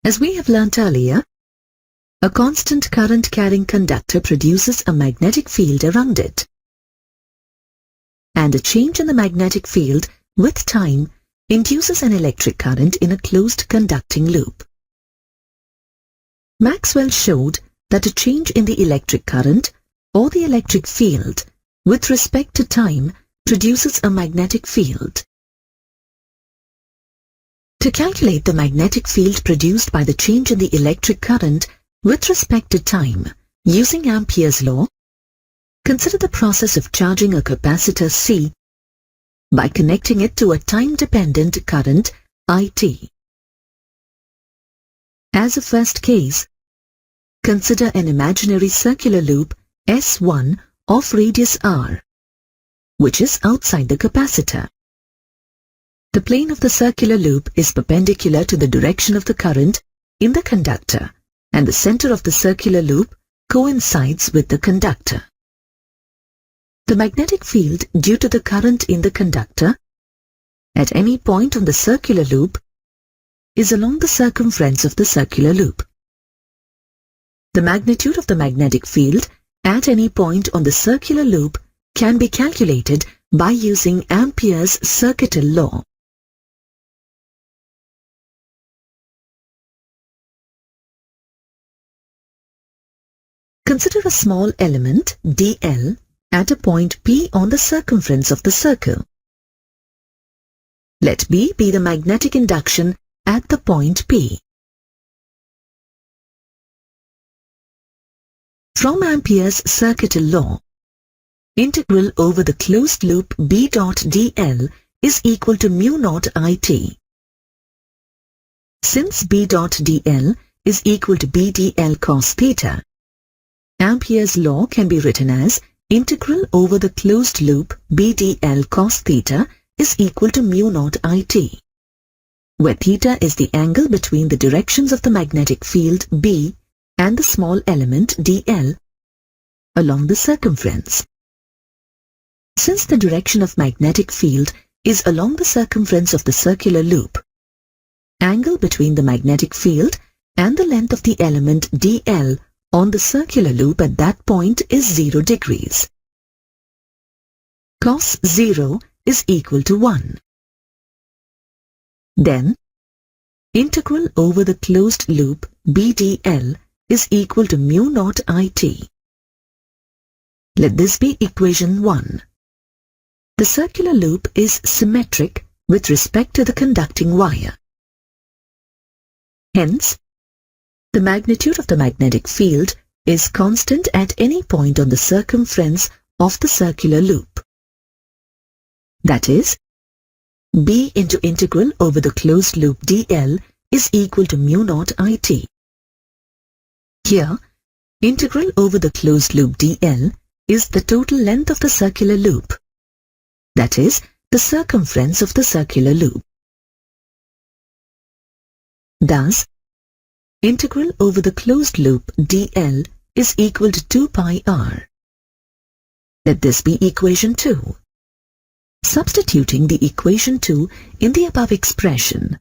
As we have learnt earlier, a constant current-carrying conductor produces a magnetic field around it, and a change in the magnetic field with time induces an electric current in a closed conducting loop. Maxwell showed that a change in the electric current or the electric field with respect to time produces a magnetic field. To calculate the magnetic field produced by the change in the electric current with respect to time using Ampere's law, consider the process of charging a capacitor C by connecting it to a time-dependent current IT. As a first case, consider an imaginary circular loop S1 of radius r, which is outside the capacitor. The plane of the circular loop is perpendicular to the direction of the current in the conductor, and the center of the circular loop coincides with the conductor. The magnetic field due to the current in the conductor at any point on the circular loop is along the circumference of the circular loop. The magnitude of the magnetic field at any point on the circular loop can be calculated by using Ampere's circuital law. Consider a small element dl at a point P on the circumference of the circle. Let B be the magnetic induction at the point P. From Ampere's circuital law, integral over the closed loop B dot dl is equal to mu naught IT. Since B dot dl is equal to B dl cos theta, Ampere's law can be written as integral over the closed loop B dl cos theta is equal to mu naught IT, where theta is the angle between the directions of the magnetic field B and the small element dl along the circumference. Since the direction of magnetic field is along the circumference of the circular loop, angle between the magnetic field and the length of the element dl on the circular loop at that point is 0 degrees. Cos 0 is equal to 1. Then, integral over the closed loop B dl is equal to mu naught IT. Let this be equation 1. The circular loop is symmetric with respect to the conducting wire. Hence, the magnitude of the magnetic field is constant at any point on the circumference of the circular loop. That is, B into integral over the closed loop dl is equal to mu naught IT. Here, integral over the closed loop dl is the total length of the circular loop. That is, the circumference of the circular loop. Thus, integral over the closed loop dl is equal to 2 pi r. Let this be equation 2. Substituting the equation 2 in the above expression,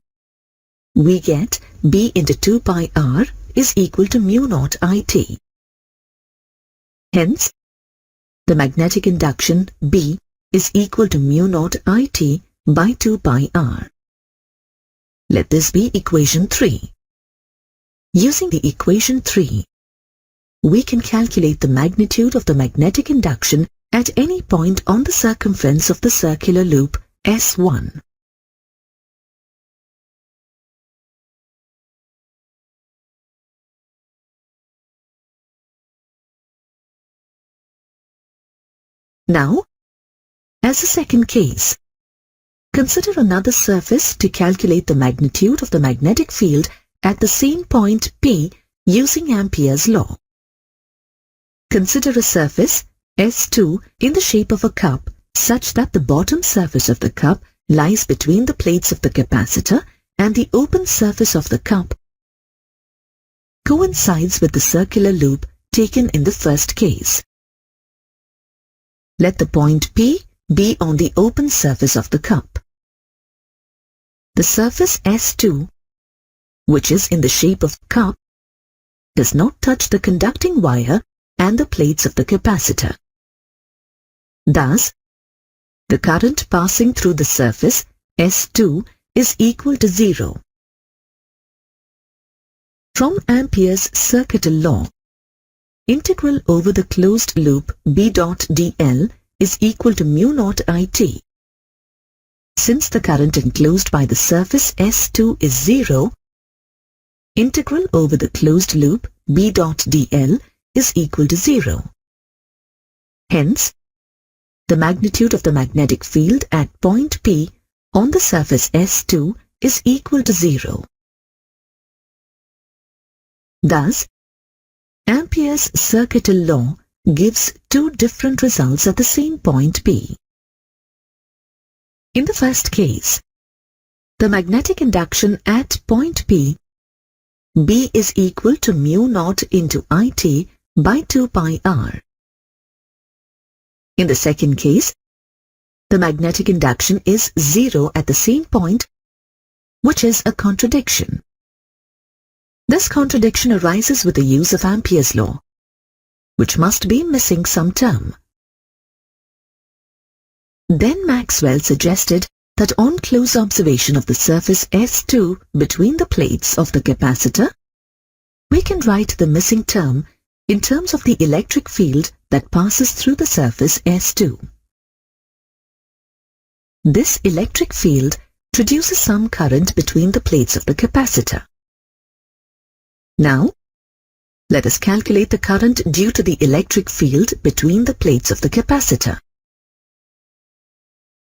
we get B into 2 pi r is equal to mu naught IT. Hence, the magnetic induction B is equal to mu naught IT by 2 pi r. Let this be equation 3. Using the equation 3, we can calculate the magnitude of the magnetic induction at any point on the circumference of the circular loop S1. Now, as a second case, consider another surface to calculate the magnitude of the magnetic field at the same point P using Ampere's law. Consider a surface S2 in the shape of a cup such that the bottom surface of the cup lies between the plates of the capacitor and the open surface of the cup coincides with the circular loop taken in the first case. Let the point P be on the open surface of the cup. The surface S2 which is in the shape of a cup, does not touch the conducting wire and the plates of the capacitor. Thus, the current passing through the surface S2 is equal to 0. From Ampere's circuital law, integral over the closed loop B dot dl is equal to mu naught IT. Since the current enclosed by the surface S2 is 0, integral over the closed loop B dot dl is equal to 0. Hence, the magnitude of the magnetic field at point P on the surface S2 is equal to 0. Thus, Ampere's circuital law gives two different results at the same point P. In the first case, the magnetic induction at point P, B is equal to mu naught into IT by 2 pi r. In the second case, the magnetic induction is 0 at the same point, which is a contradiction. This contradiction arises with the use of Ampere's law, which must be missing some term. Then Maxwell suggested that on close observation of the surface S2 between the plates of the capacitor, we can write the missing term in terms of the electric field that passes through the surface S2. This electric field produces some current between the plates of the capacitor. Now, let us calculate the current due to the electric field between the plates of the capacitor.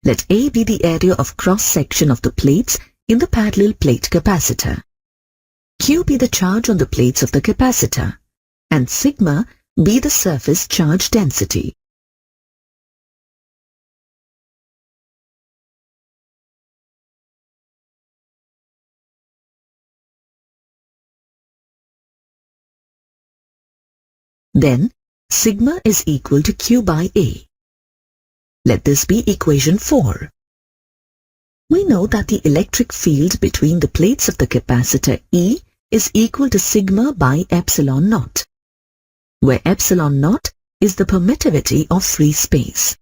Let A be the area of cross-section of the plates in the parallel plate capacitor. Q be the charge on the plates of the capacitor, and sigma be the surface charge density. Then, sigma is equal to Q by A. Let this be equation 4. We know that the electric field between the plates of the capacitor E is equal to sigma by epsilon naught, where epsilon naught is the permittivity of free space.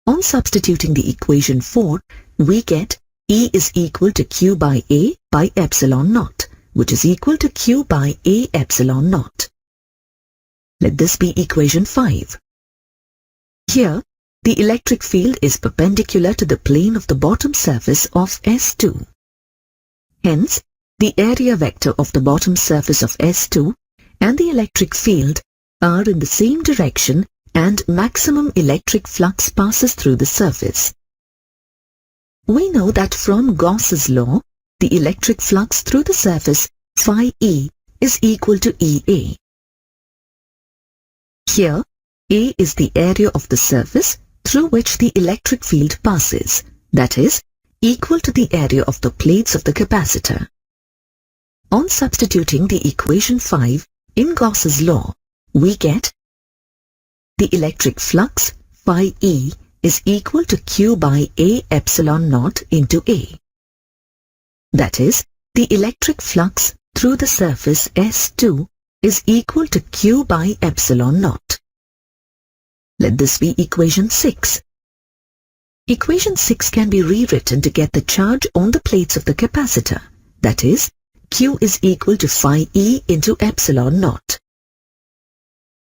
On substituting the equation 4, we get E is equal to Q by A by epsilon naught, which is equal to Q by A epsilon naught. Let this be equation 5. Here, the electric field is perpendicular to the plane of the bottom surface of S2. Hence, the area vector of the bottom surface of S2 and the electric field are in the same direction and maximum electric flux passes through the surface. We know that from Gauss's law, the electric flux through the surface phi E is equal to EA. Here, A is the area of the surface through which the electric field passes, that is, equal to the area of the plates of the capacitor. On substituting the equation 5 in Gauss's law, we get the electric flux phi E is equal to Q by A epsilon naught into A. That is, the electric flux through the surface S2 is equal to Q by epsilon naught. Let this be equation 6. Equation 6 can be rewritten to get the charge on the plates of the capacitor, that is, Q is equal to phi E into epsilon naught.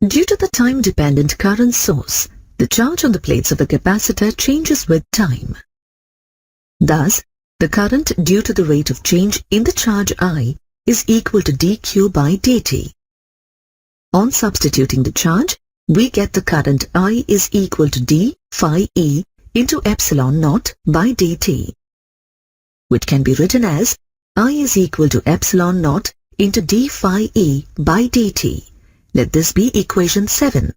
Due to the time-dependent current source, the charge on the plates of the capacitor changes with time. Thus, the current due to the rate of change in the charge I is equal to dQ by dt. On substituting the charge, we get the current I is equal to d phi E into epsilon naught by dt, which can be written as I is equal to epsilon naught into d phi E by dt. Let this be equation 7.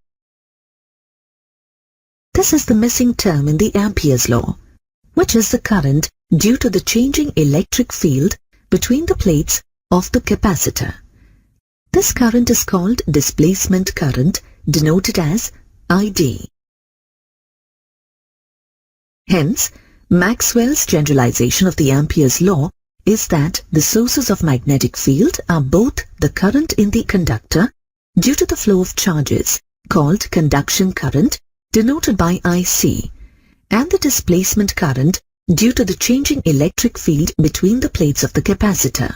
This is the missing term in the Ampere's law, which is the current due to the changing electric field between the plates of the capacitor. This current is called displacement current, denoted as ID. Hence, Maxwell's generalization of the Ampere's law is that the sources of magnetic field are both the current in the conductor due to the flow of charges called conduction current denoted by IC, and the displacement current due to the changing electric field between the plates of the capacitor.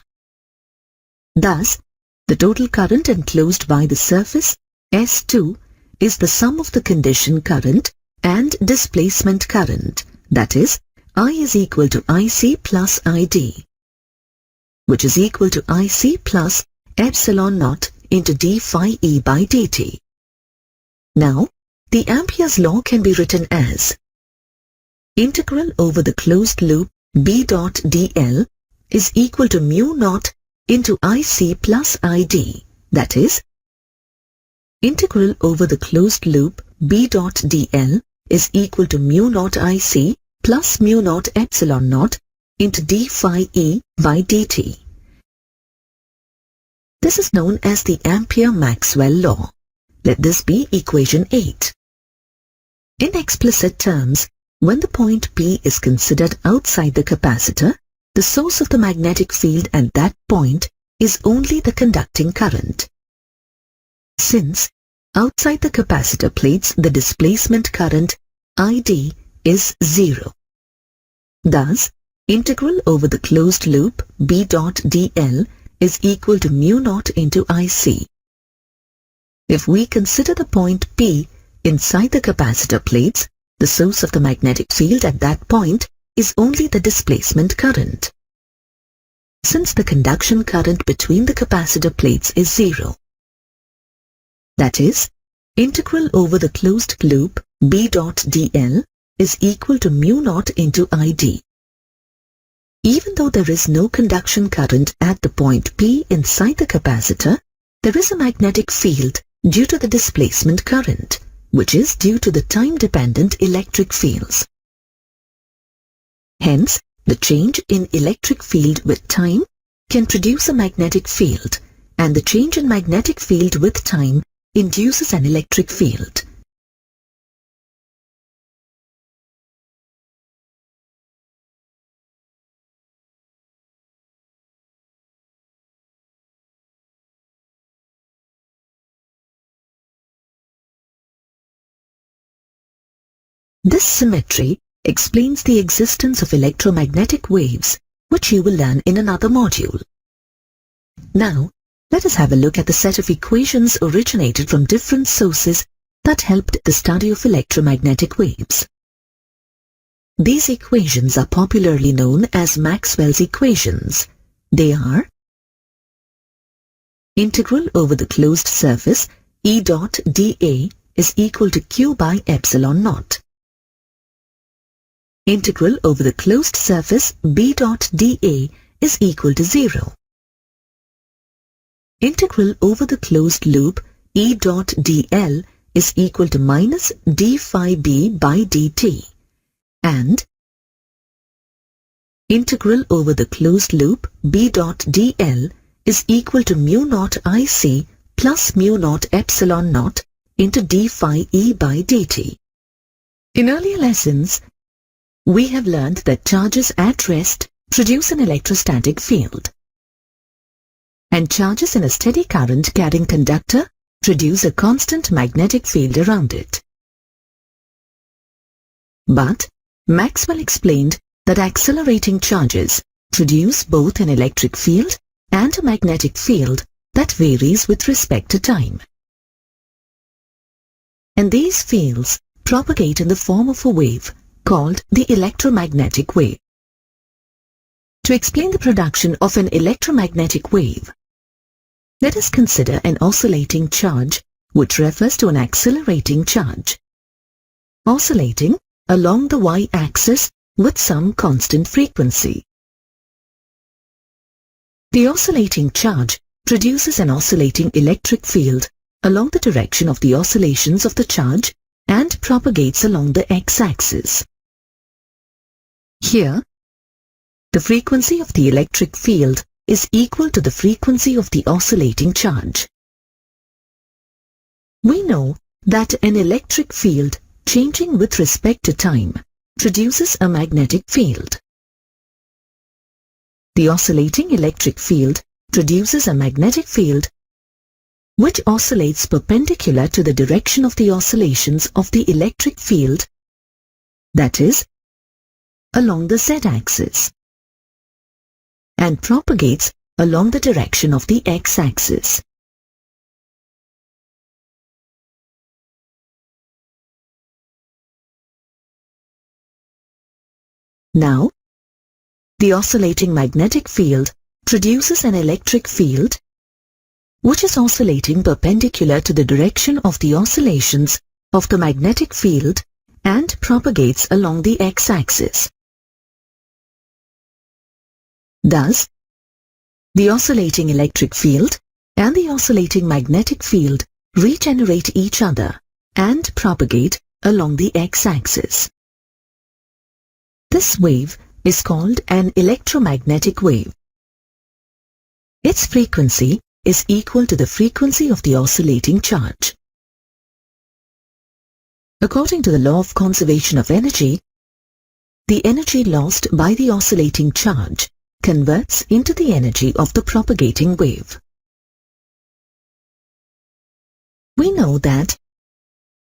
Thus, the total current enclosed by the surface S2 is the sum of the condition current and displacement current, that is, I is equal to IC plus ID, which is equal to IC plus epsilon naught into d phi E by dt. Now, the Ampere's law can be written as integral over the closed loop B dot dl is equal to mu naught into IC plus ID, that is, integral over the closed loop B dot dl is equal to mu naught IC plus mu naught epsilon naught into d phi E by dt. This is known as the Ampere-Maxwell law. Let this be equation 8. In explicit terms, when the point P is considered outside the capacitor, the source of the magnetic field at that point is only the conducting current. Since outside the capacitor plates the displacement current ID is 0. Thus, integral over the closed loop B dot dl is equal to mu naught into IC. If we consider the point P inside the capacitor plates, the source of the magnetic field at that point is only the displacement current. Since the conduction current between the capacitor plates is 0. That is, integral over the closed loop B dot dl is equal to mu naught into ID. Even though there is no conduction current at the point P inside the capacitor, there is a magnetic field due to the displacement current, which is due to the time-dependent electric fields. Hence, the change in electric field with time can produce a magnetic field, and the change in magnetic field with time induces an electric field. This symmetry explains the existence of electromagnetic waves, which you will learn in another module. Now, let us have a look at the set of equations originated from different sources that helped the study of electromagnetic waves. These equations are popularly known as Maxwell's equations. They are integral over the closed surface E dot dA is equal to Q by epsilon naught. Integral over the closed surface B dot dA is equal to 0. Integral over the closed loop E dot dl is equal to minus d phi B by dt. And integral over the closed loop B dot dl is equal to mu naught IC plus mu naught epsilon naught into d phi E by dt. In earlier lessons, we have learned that charges at rest produce an electrostatic field, and charges in a steady current carrying conductor produce a constant magnetic field around it. But Maxwell explained that accelerating charges produce both an electric field and a magnetic field that varies with respect to time. And these fields propagate in the form of a wave called the electromagnetic wave. To explain the production of an electromagnetic wave, let us consider an oscillating charge, which refers to an accelerating charge, oscillating along the y-axis with some constant frequency. The oscillating charge produces an oscillating electric field along the direction of the oscillations of the charge and propagates along the x-axis. Here, the frequency of the electric field is equal to the frequency of the oscillating charge. We know that an electric field changing with respect to time produces a magnetic field. The oscillating electric field produces a magnetic field which oscillates perpendicular to the direction of the oscillations of the electric field, that is, along the z-axis, and propagates along the direction of the x-axis. Now, the oscillating magnetic field produces an electric field which is oscillating perpendicular to the direction of the oscillations of the magnetic field and propagates along the x-axis. Thus, the oscillating electric field and the oscillating magnetic field regenerate each other and propagate along the x-axis. This wave is called an electromagnetic wave. Its frequency is equal to the frequency of the oscillating charge. According to the law of conservation of energy, the energy lost by the oscillating charge converts into the energy of the propagating wave. We know that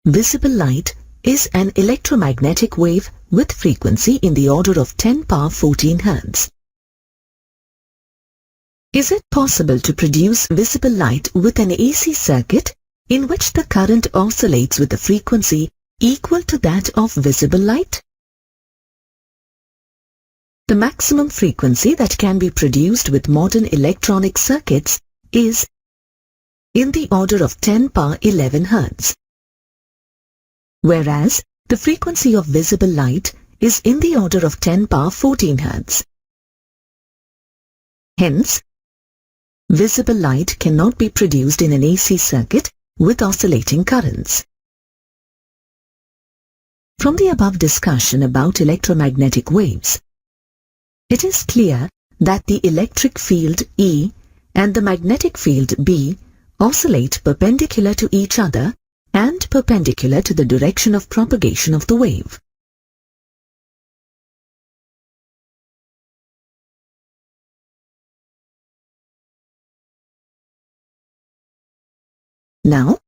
visible light is an electromagnetic wave with frequency in the order of 10 power 14 Hz. Is it possible to produce visible light with an AC circuit in which the current oscillates with a frequency equal to that of visible light? The maximum frequency that can be produced with modern electronic circuits is in the order of 10 power 11 Hz, whereas the frequency of visible light is in the order of 10 power 14 Hz. Hence, visible light cannot be produced in an AC circuit with oscillating currents. From the above discussion about electromagnetic waves, it is clear that the electric field E and the magnetic field B oscillate perpendicular to each other and perpendicular to the direction of propagation of the wave. Now,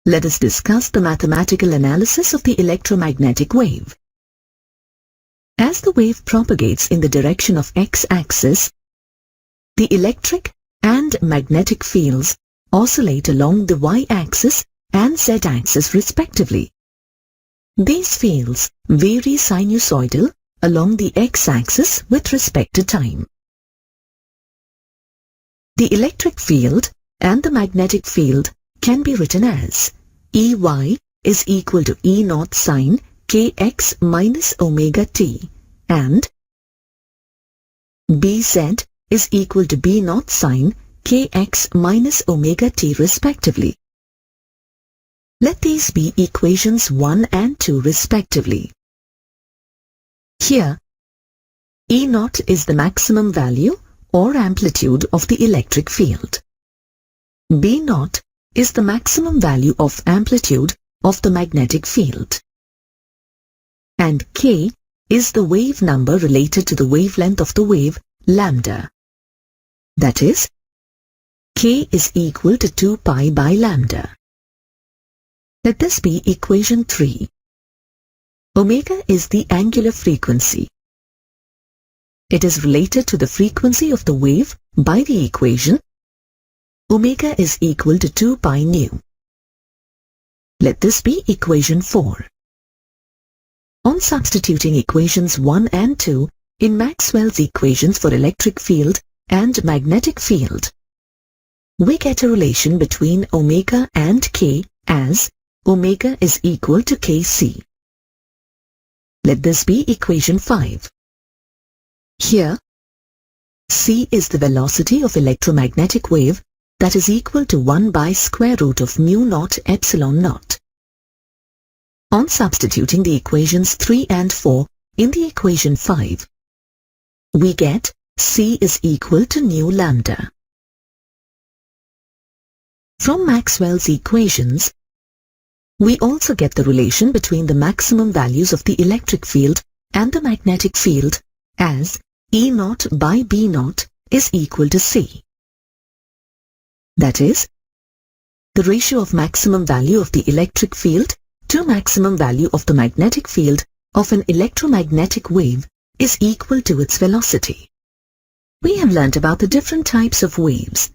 let us discuss the mathematical analysis of the electromagnetic wave. As the wave propagates in the direction of x-axis, the electric and magnetic fields oscillate along the y-axis and z-axis respectively. These fields vary sinusoidal along the x-axis with respect to time. The electric field and the magnetic field can be written as EY is equal to E0 sine kx minus omega t and BZ is equal to B0 sine kx minus omega t respectively. Let these be equations 1 and 2 respectively. Here, E0 is the maximum value or amplitude of the electric field. B0 is the maximum value of amplitude of the magnetic field. And K is the wave number related to the wavelength of the wave lambda. That is, K is equal to 2 pi by lambda. Let this be equation 3. Omega is the angular frequency. It is related to the frequency of the wave by the equation omega is equal to 2 pi nu. Let this be equation 4. On substituting equations 1 and 2 in Maxwell's equations for electric field and magnetic field, we get a relation between omega and K as omega is equal to Kc. Let this be equation 5. Here, c is the velocity of electromagnetic wave that is equal to 1 by square root of mu naught epsilon naught. On substituting the equations 3 and 4 in the equation 5, we get c is equal to nu lambda. From Maxwell's equations, we also get the relation between the maximum values of the electric field and the magnetic field as E0 by B0 is equal to C. That is, the ratio of maximum value of the electric field to maximum value of the magnetic field of an electromagnetic wave is equal to its velocity. We have learnt about the different types of waves.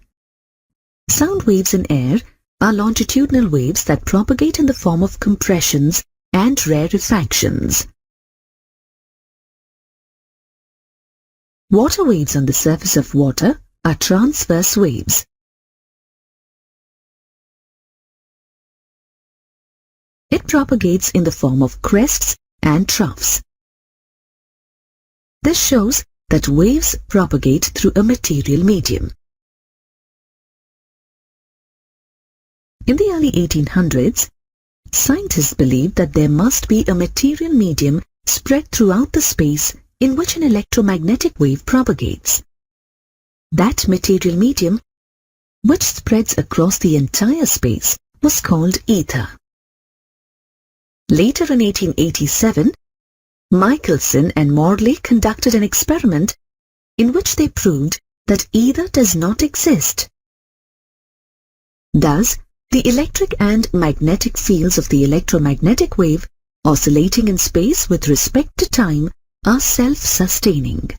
Sound waves in air are longitudinal waves that propagate in the form of compressions and rarefactions. Water waves on the surface of water are transverse waves. It propagates in the form of crests and troughs. This shows that waves propagate through a material medium. In the early 1800s, scientists believed that there must be a material medium spread throughout the space in which an electromagnetic wave propagates. That material medium, which spreads across the entire space, was called ether. Later in 1887, Michelson and Morley conducted an experiment in which they proved that ether does not exist. Thus, the electric and magnetic fields of the electromagnetic wave oscillating in space with respect to time are self-sustaining.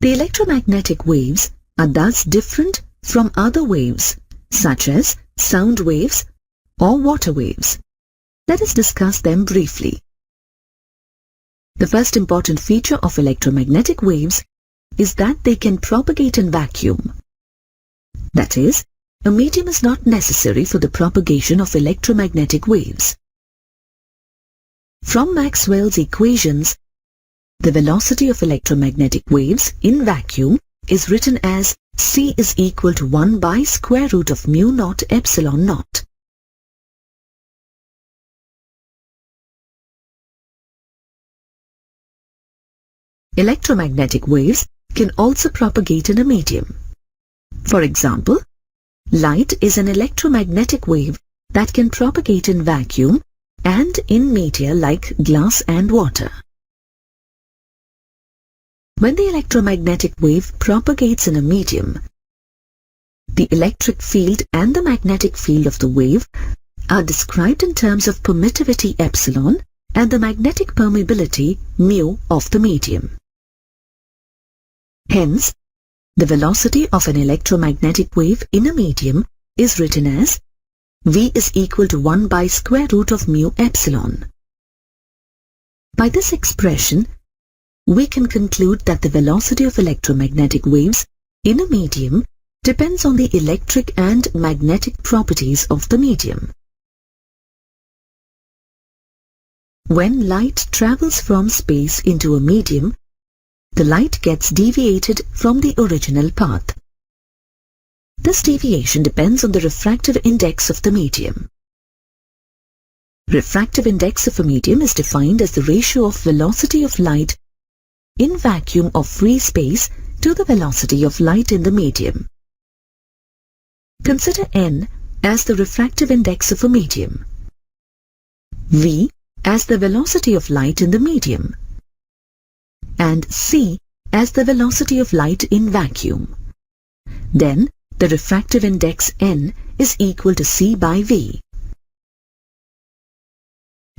The electromagnetic waves are thus different from other waves, such as sound waves or water waves. Let us discuss them briefly. The first important feature of electromagnetic waves is that they can propagate in vacuum. That is, a medium is not necessary for the propagation of electromagnetic waves. From Maxwell's equations, the velocity of electromagnetic waves in vacuum is written as c is equal to 1 by square root of mu naught epsilon naught. Electromagnetic waves can also propagate in a medium. For example, light is an electromagnetic wave that can propagate in vacuum and in media like glass and water. When the electromagnetic wave propagates in a medium, the electric field and the magnetic field of the wave are described in terms of permittivity epsilon and the magnetic permeability mu of the medium. Hence, the velocity of an electromagnetic wave in a medium is written as v is equal to 1 by square root of mu epsilon. By this expression, we can conclude that the velocity of electromagnetic waves in a medium depends on the electric and magnetic properties of the medium. When light travels from space into a medium, the light gets deviated from the original path. This deviation depends on the refractive index of the medium. Refractive index of a medium is defined as the ratio of velocity of light in vacuum of free space to the velocity of light in the medium. Consider n as the refractive index of a medium, v as the velocity of light in the medium, and c as the velocity of light in vacuum. Then, the refractive index n is equal to c by v.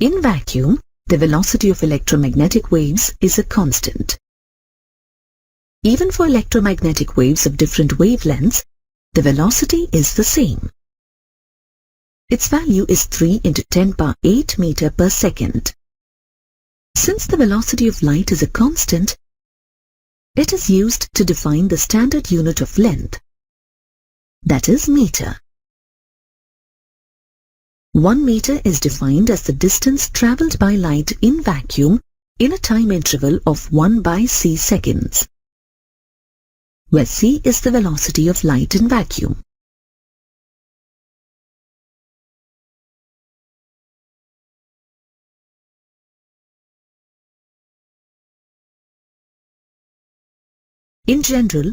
In vacuum, the velocity of electromagnetic waves is a constant. Even for electromagnetic waves of different wavelengths, the velocity is the same. Its value is 3 × 10⁸ meter per second. Since the velocity of light is a constant, it is used to define the standard unit of length, that is meter. 1 meter is defined as the distance travelled by light in vacuum in a time interval of 1 by c seconds, where c is the velocity of light in vacuum. In general,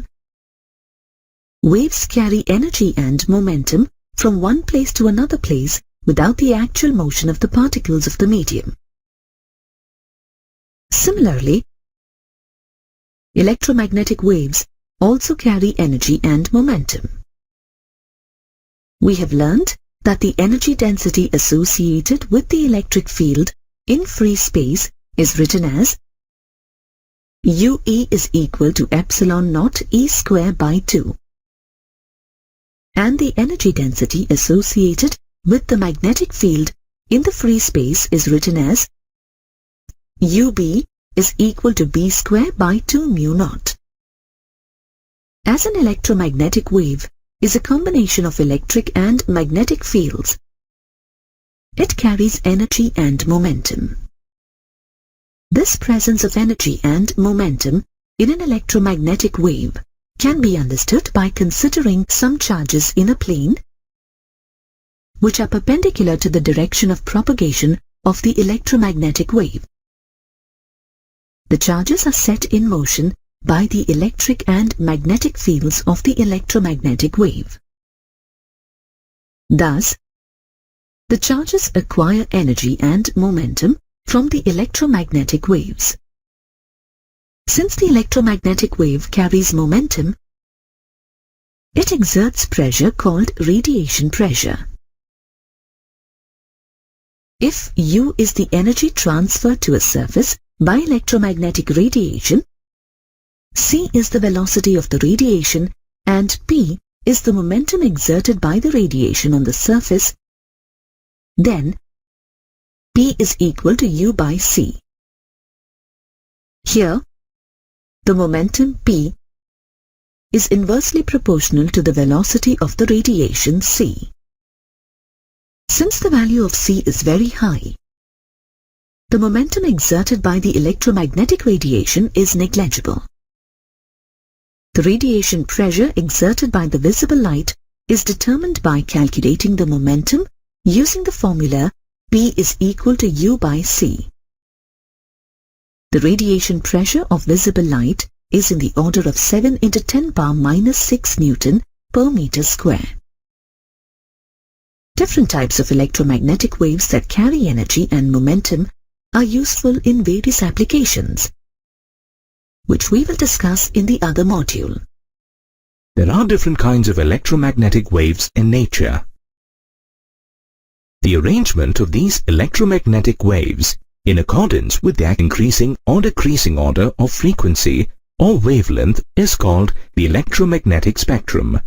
waves carry energy and momentum from one place to another place without the actual motion of the particles of the medium. Similarly, electromagnetic waves also carry energy and momentum. We have learned that the energy density associated with the electric field in free space is written as UE is equal to epsilon naught E square by 2. And the energy density associated with the magnetic field in the free space is written as UB is equal to B square by 2 mu naught. As an electromagnetic wave is a combination of electric and magnetic fields, it carries energy and momentum. This presence of energy and momentum in an electromagnetic wave can be understood by considering some charges in a plane which are perpendicular to the direction of propagation of the electromagnetic wave. The charges are set in motion by the electric and magnetic fields of the electromagnetic wave. Thus, the charges acquire energy and momentum from the electromagnetic waves. Since the electromagnetic wave carries momentum, it exerts pressure called radiation pressure. If U is the energy transferred to a surface by electromagnetic radiation, C is the velocity of the radiation, and P is the momentum exerted by the radiation on the surface, then P is equal to U by C. Here, the momentum P is inversely proportional to the velocity of the radiation C. Since the value of C is very high, the momentum exerted by the electromagnetic radiation is negligible. The radiation pressure exerted by the visible light is determined by calculating the momentum using the formula P is equal to U by C. The radiation pressure of visible light is in the order of 7 × 10⁻⁻⁶ Newton per meter square. Different types of electromagnetic waves that carry energy and momentum are useful in various applications, which we will discuss in the other module. There are different kinds of electromagnetic waves in nature. The arrangement of these electromagnetic waves in accordance with their increasing or decreasing order of frequency or wavelength is called the electromagnetic spectrum.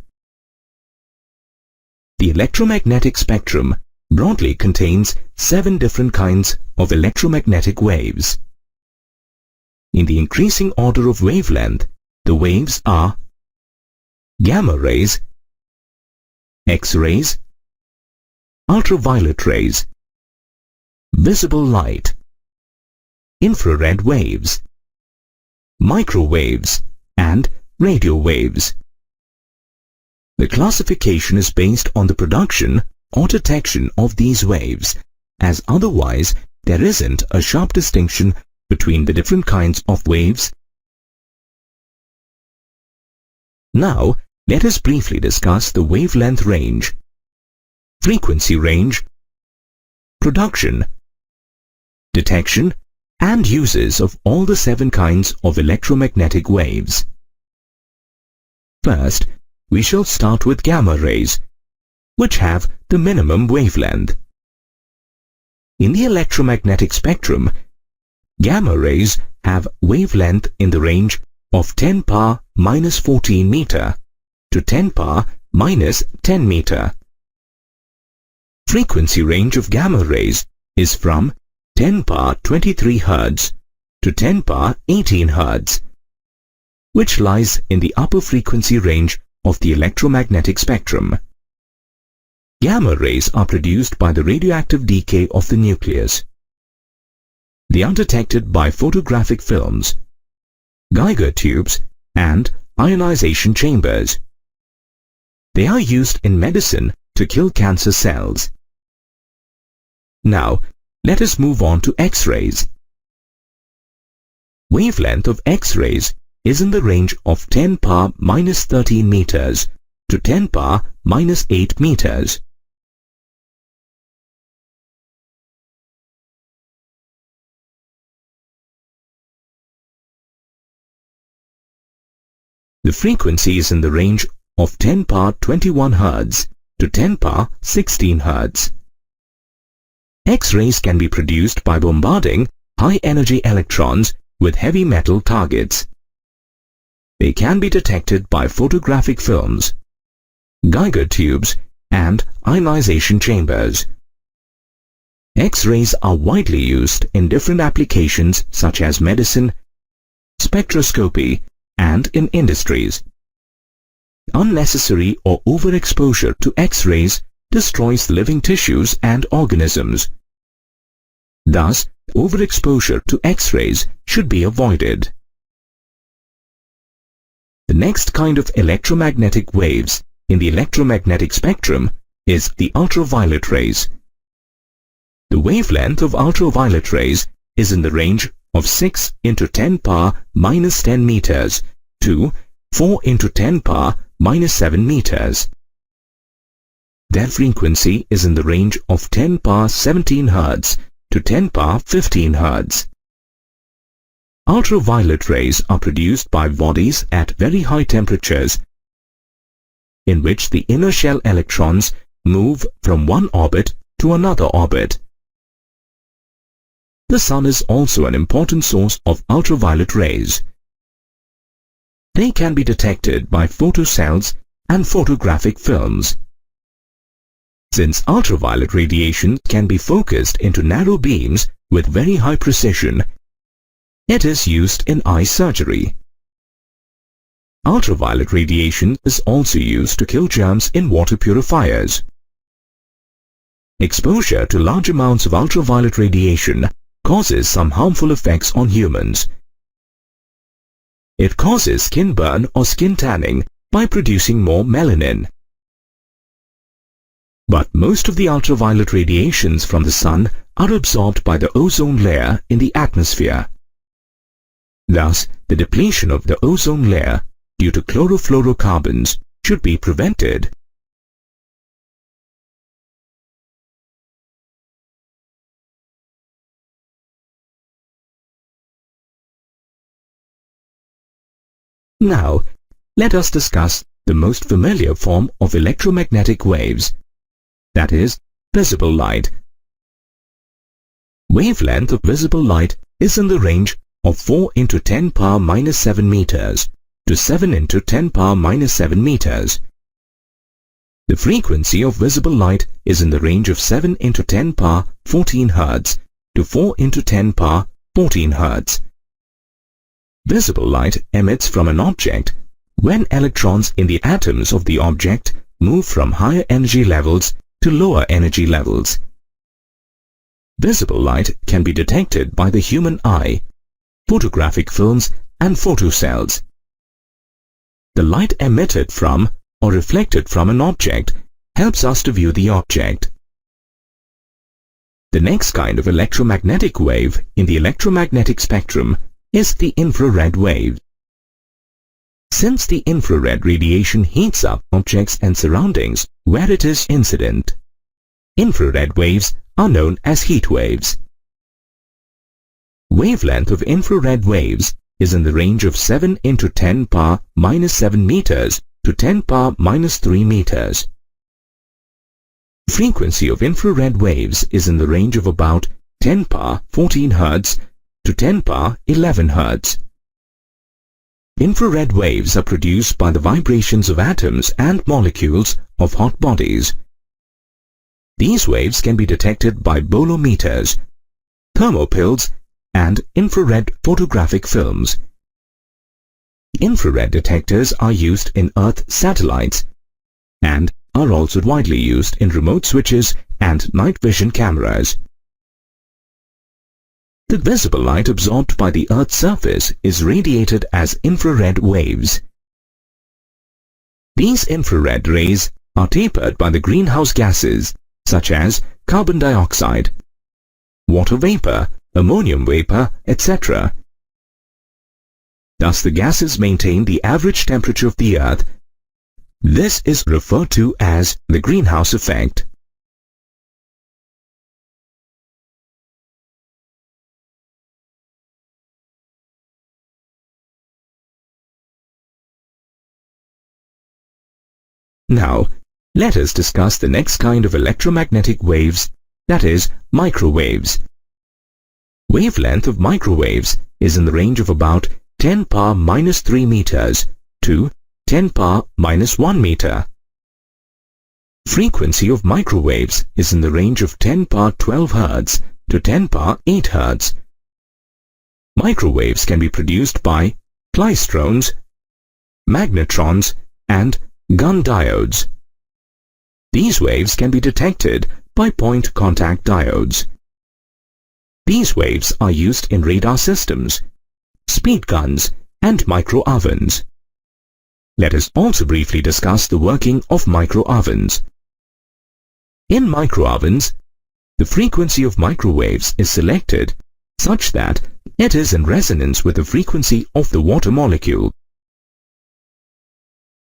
The electromagnetic spectrum broadly contains 7 different kinds of electromagnetic waves. In the increasing order of wavelength, the waves are gamma rays, X-rays, ultraviolet rays, visible light, infrared waves, microwaves, and radio waves. The classification is based on the production or detection of these waves, as otherwise there isn't a sharp distinction between the different kinds of waves. Now, let us briefly discuss the wavelength range, frequency range, production, detection, and uses of all the 7 kinds of electromagnetic waves. First, we shall start with gamma rays, which have the minimum wavelength. In the electromagnetic spectrum, gamma rays have wavelength in the range of 10⁻⁻14 meter to 10⁻⁻10 meter. Frequency range of gamma rays is from 10⁻23 Hz to 10⁻18 Hz, which lies in the upper frequency range of the electromagnetic spectrum. Gamma rays are produced by the radioactive decay of the nucleus. They are detected by photographic films, Geiger tubes, and ionization chambers. They are used in medicine to kill cancer cells. Now, let us move on to X-rays. Wavelength of X-rays is in the range of 10⁻⁻13 meters to 10⁻⁻8 meters. The frequency is in the range of 10⁻21 Hz to 10⁻16 Hz. X-rays can be produced by bombarding high-energy electrons with heavy metal targets. They can be detected by photographic films, Geiger tubes, and ionization chambers. X-rays are widely used in different applications such as medicine, spectroscopy, and in industries. Unnecessary or overexposure to X-rays destroys living tissues and organisms. Thus, overexposure to X-rays should be avoided. The next kind of electromagnetic waves in the electromagnetic spectrum is the ultraviolet rays. The wavelength of ultraviolet rays is in the range of 6 × 10⁻⁻10 meters to 4 × 10⁻⁻7 meters. Their frequency is in the range of 10⁻17 Hz to 10⁻15 Hz. Ultraviolet rays are produced by bodies at very high temperatures, in which the inner shell electrons move from one orbit to another orbit. The Sun is also an important source of ultraviolet rays. They can be detected by photocells and photographic films. Since ultraviolet radiation can be focused into narrow beams with very high precision, it is used in eye surgery. Ultraviolet radiation is also used to kill germs in water purifiers. Exposure to large amounts of ultraviolet radiation causes some harmful effects on humans. It causes skin burn or skin tanning by producing more melanin. But most of the ultraviolet radiations from the Sun are absorbed by the ozone layer in the atmosphere. Thus, the depletion of the ozone layer due to chlorofluorocarbons should be prevented. Now, let us discuss the most familiar form of electromagnetic waves, that is, visible light. Wavelength of visible light is in the range of 4 × 10⁻⁻7 meters to 7 × 10⁻⁻7 meters. The frequency of visible light is in the range of 7 × 10⁻14 Hz to 4 × 10⁻14 Hz. Visible light emits from an object when electrons in the atoms of the object move from higher energy levels to lower energy levels. Visible light can be detected by the human eye, photographic films, and photocells. The light emitted from or reflected from an object helps us to view the object. The next kind of electromagnetic wave in the electromagnetic spectrum is the infrared wave. Since the infrared radiation heats up objects and surroundings where it is incident, infrared waves are known as heat waves. Wavelength of infrared waves is in the range of 7 × 10⁻⁻7 meters to 10⁻⁻3 meters. Frequency of infrared waves is in the range of about 10⁻14 Hz to 10⁻11 Hz. Infrared waves are produced by the vibrations of atoms and molecules of hot bodies. These waves can be detected by bolometers, thermopills, and infrared photographic films. Infrared detectors are used in Earth satellites and are also widely used in remote switches and night vision cameras. The visible light absorbed by the Earth's surface is radiated as infrared waves. These infrared rays are tapered by the greenhouse gases such as carbon dioxide, water vapor, ammonium vapor, etc. Thus the gases maintain the average temperature of the Earth. This is referred to as the greenhouse effect. Now, let us discuss the next kind of electromagnetic waves, that is, microwaves. Wavelength of microwaves is in the range of about 10⁻³ meters to 10⁻⁻1 meter. Frequency of microwaves is in the range of 10⁻12 Hz to 10⁻8 Hz. Microwaves can be produced by klystrons, magnetrons, and gun diodes. These waves can be detected by point contact diodes. These waves are used in radar systems, speed guns, and micro-ovens. Let us also briefly discuss the working of micro-ovens. In micro-ovens, the frequency of microwaves is selected such that it is in resonance with the frequency of the water molecule.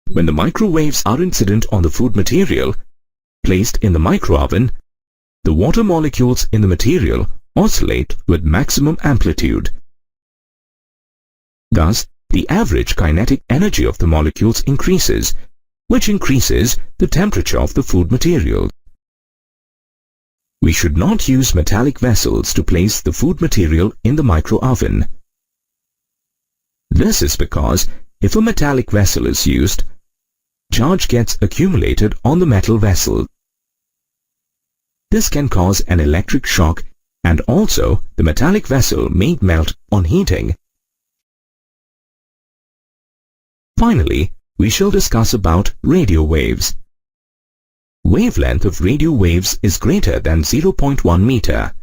When the microwaves are incident on the food material placed in the micro-oven, the water molecules in the material oscillate with maximum amplitude. Thus, the average kinetic energy of the molecules increases, which increases the temperature of the food material. We should not use metallic vessels to place the food material in the micro-oven. This is because if a metallic vessel is used, charge gets accumulated on the metal vessel. This can cause an electric shock, and also the metallic vessel may melt on heating. Finally, we shall discuss about radio waves. Wavelength of radio waves is greater than 0.1 meter.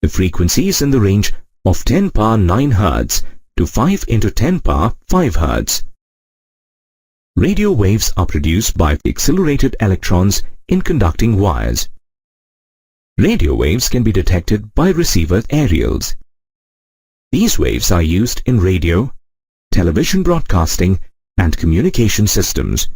The frequency is in the range of 10⁻⁹ Hz to 5 × 10⁵ Hz. Radio waves are produced by accelerated electrons in conducting wires. Radio waves can be detected by receiver aerials. These waves are used in radio, television broadcasting, and communication systems.